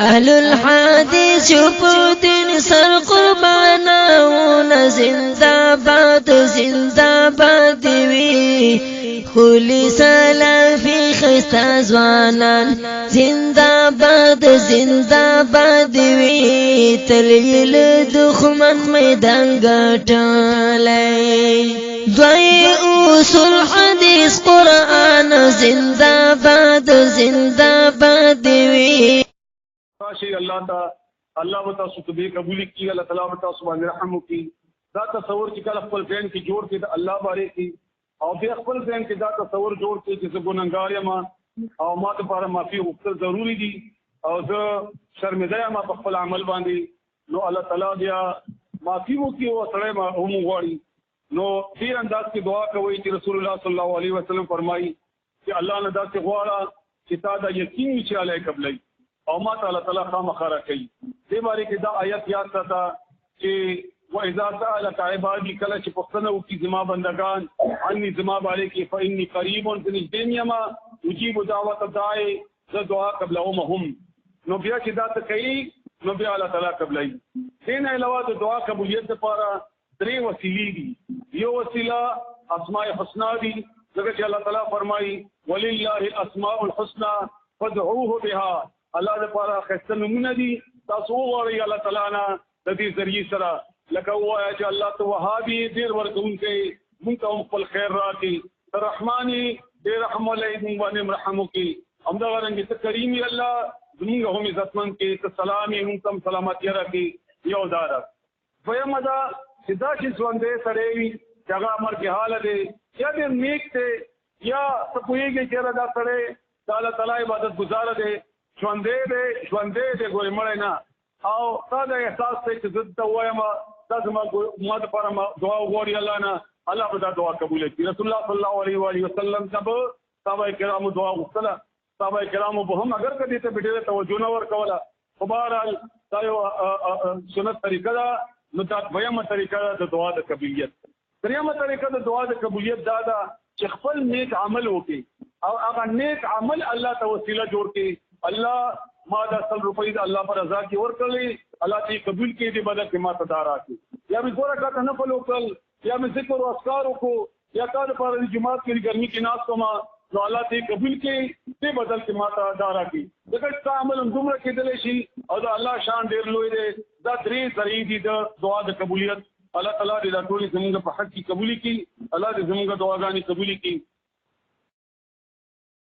اهل الحدیث شپودین سر قرباناون زندہ باد وی خلی سلافی خستا زوانان زندہ باد وی تلیل دخمن میدان گٹالی دوی اصول حدیث قرآن زندہ باد وی شي الله وتا سبحانه قبول کی الله تعالی وتا سبحانه رحم کی دا تصور چې کله خپل ذهن کې جوړ کې د الله باره کې او بیا خپل ذهن کې دا تصور جوړ کې چې ګناګار یم او ما ته لپاره معافي وکړل ضروری دي او زه شرمنده یم په خپل عمل باندې نو الله تعالی بیا معافي وکړي او سره ما هم غواړي نو دې انداز کې دعا کوي چې رسول الله صلی الله علیه وسلم فرمایي چې الله نه دا څه غواړه چې تا دا یقین چې علی قبلای او ما تعالی خامخره کوي دې باندې کې دا آیت یاد ساته چې واذا سالك عبادي کله چې پښتنه وکي زما بندگان عني زما باندې کې فإني قريب فنجدين يما يجيب دعوة الداعي ذ دعا قبلهم نو بیا چې دا ته کوي نو بیا الله تعالی قبلای دین علاوه د دعا قبولیت لپاره درې وسیلې دي یو وسیله اسماء الحسنا دي ځکه چې الله تعالی فرمایي ولله الاسماء الحسنى فادعوه بها الله دې پاره خسته نمونه دي تاسو وایي الله تعالی نه د دې ذریعہ سره لکه وایي چې الله ته وهابي دې ورکوونکې مونږ ته خپل خیر راکړي الرحماني دې رحم علیکم باندې رحم وکړي همدا ورنګ ته کریمي الله زموږ هم عزتمن کې ته سلامي مونږ تم سلامتی راکړي یو دار ویم دا سدا چې ژوندې سره وي چې هغه امر کې حال دی یا دې نیک ته یا سپويږي چې را دا سره الله تعالی عبادت گزار دی ژوندې دې ګورې مړ نه او تا دا احساس ته چې زه ته وایم تاسو ما د پاره دعا وغوړي الله نه الله به دا دعا قبول کړي رسول الله صلی الله علیه و آله وسلم صحابه کرامو دعا وکړه صحابه کرامو به هم اگر کدي ته ډېره توجه نه ورکوله خو بهرحال دا یو سنت طریقه ده نو دا دویمه طریقه ده د دعا د قبولیت دریمه طریقه د دعا د قبولیت دا ده چې خپل نیک عمل وکړي او هغه نیک عمل الله ته وسیله جوړ کړي الله ما دا 100 روپۍ د الله پر رضا کې ورکړلې الله دې قبول کړي دې بدل کې ما صدا راکړي یا به ګوره کا نه په لوکل یا به ذکر او اذکار کو یا کا د پر جماعت کې ګرمي کې ناس کوما نو الله دې قبول کړي دې بدل کې ما صدا راکړي دغه عمل هم دومره کېدل شي او دا الله شان ډېر لوی دی دا درې ذریعہ دي د دعا د قبولیت الله تعالی دې دا ټول زموږ په حق کې قبول کړي الله دې زموږ دعاګانې قبول کړي